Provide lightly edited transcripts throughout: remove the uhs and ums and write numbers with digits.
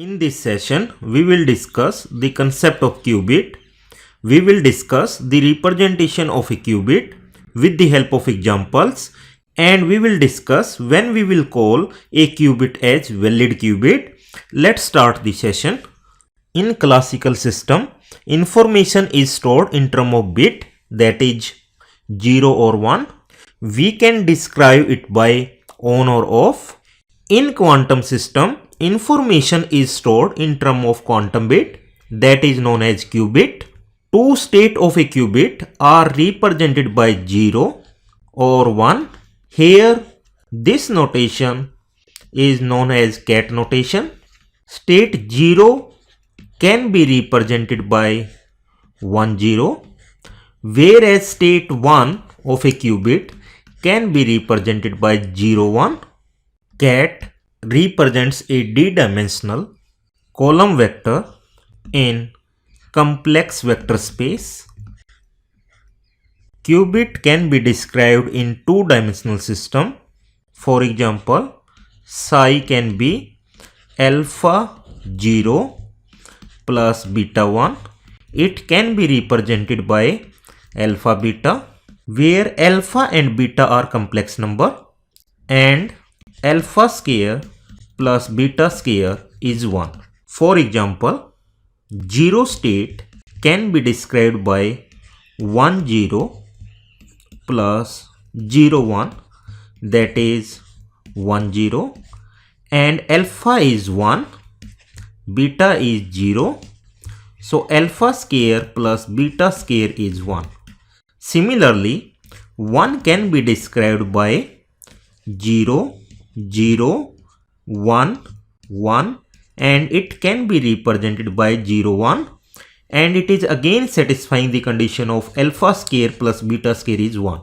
In this session, we will discuss the concept of qubit. We will discuss the representation of a qubit with the help of examples, and we will discuss when we will call a qubit as valid qubit. Let's start the session. In classical system, information is stored in terms of bit, that is 0 or 1. We can describe it by on or off. In quantum system, information is stored in terms of quantum bit, that is known as qubit. Two states of a qubit are represented by 0 or 1. Here, this notation is known as Ket notation. State 0 can be represented by 1 0, whereas state 1 of a qubit can be represented by 0 1. Ket represents a d-dimensional column vector in complex vector space. Qubit can be described in two-dimensional system. For example, psi can be alpha 0 plus beta 1. It can be represented by alpha beta, where alpha and beta are complex number and alpha square plus beta square is 1. For example, 0 state can be described by 1 0 plus 0 1, that is 1 0, and alpha is 1, beta is 0, so alpha square plus beta square is 1. Similarly, 1 can be described by 0 0 1 1, and it can be represented by 0 1, and it is again satisfying the condition of alpha square plus beta square is 1.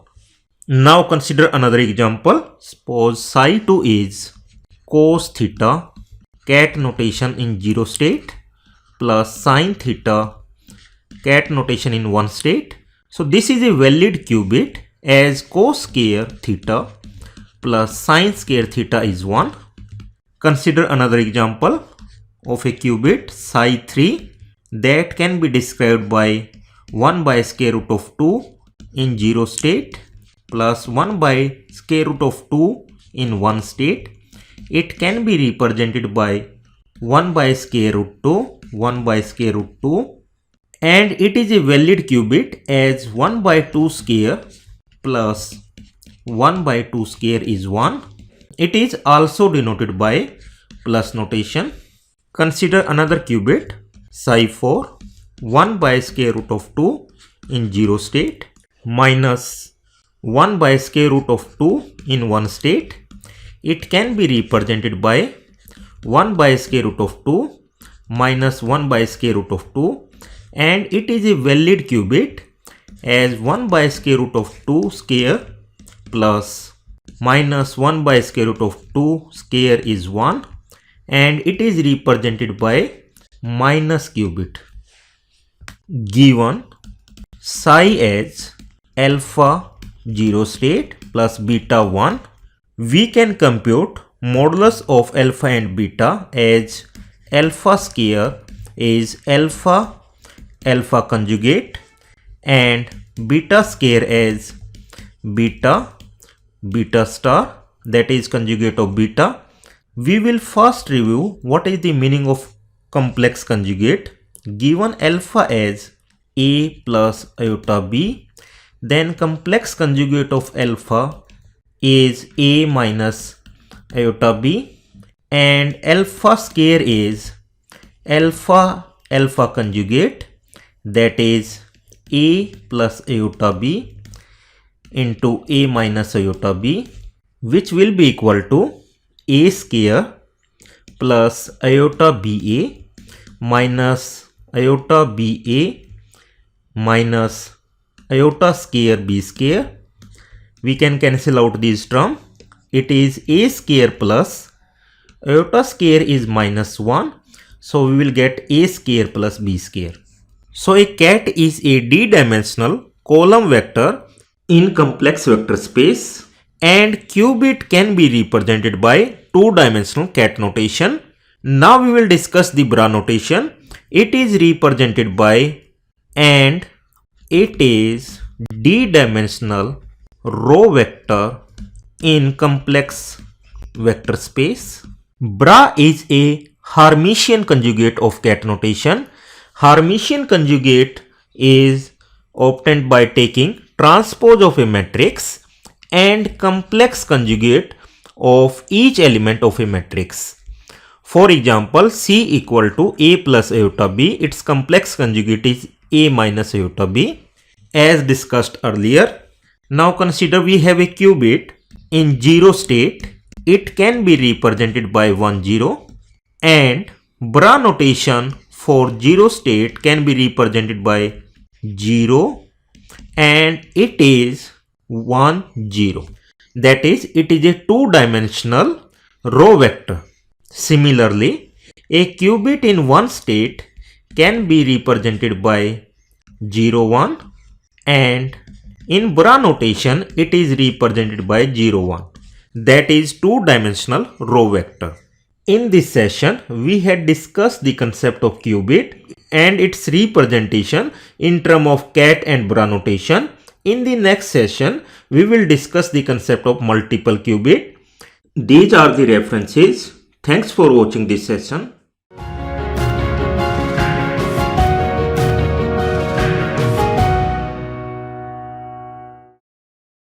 Now consider another example. Suppose psi 2 is cos theta, Ket notation in 0 state, plus sin theta, Ket notation in 1 state. So this is a valid qubit, as cos square theta plus sin square theta is 1. Consider another example of a qubit psi 3 that can be described by 1 by square root of 2 in 0 state plus 1 by square root of 2 in 1 state. It can be represented by 1 by square root 2, 1 by square root 2, and it is a valid qubit as 1 by 2 square plus 1 by 2 square is 1. It is also denoted by plus notation. Consider another qubit psi 4, 1 by square root of 2 in 0 state minus 1 by square root of 2 in 1 state. It can be represented by 1 by square root of 2 minus 1 by square root of 2, and it is a valid qubit as 1 by square root of 2 square plus minus 1 by square root of 2 square is 1, and it is represented by minus qubit. Given psi as alpha 0 state plus beta 1, we can compute modulus of alpha and beta as alpha square is alpha conjugate and beta square as beta star, that is conjugate of beta. We will first review what is the meaning of complex conjugate. Given alpha as a plus iota b, then complex conjugate of alpha is a minus iota b, and alpha square is alpha conjugate, that is a plus iota b into a minus iota b, which will be equal to a square plus iota ba minus iota ba minus iota square b square. We can cancel out these terms. It is a square plus iota square is minus 1, so we will get a square plus b square. So a ket is a d-dimensional column vector in complex vector space, and qubit can be represented by two-dimensional Ket notation. Now we will discuss the bra notation. It is represented by and it is d-dimensional row vector in complex vector space. Bra is a Hermitian conjugate of ket notation. Hermitian conjugate is obtained by taking transpose of a matrix and complex conjugate of each element of a matrix. For example, C equal to A plus iota B, its complex conjugate is A minus iota B, as discussed earlier. Now consider we have a qubit in 0 state. It can be represented by 1 0, and bra notation for 0 state can be represented by 0 and it is 1 0. That is, it is a two-dimensional row vector. Similarly, a qubit in one state can be represented by 0 1, and in bra notation it is represented by 0 1. That is two-dimensional row vector. In this session, we had discussed the concept of qubit and its representation in terms of ket and bra notation. In the next session, we will discuss the concept of multiple qubit. These are the references. Thanks for watching this session.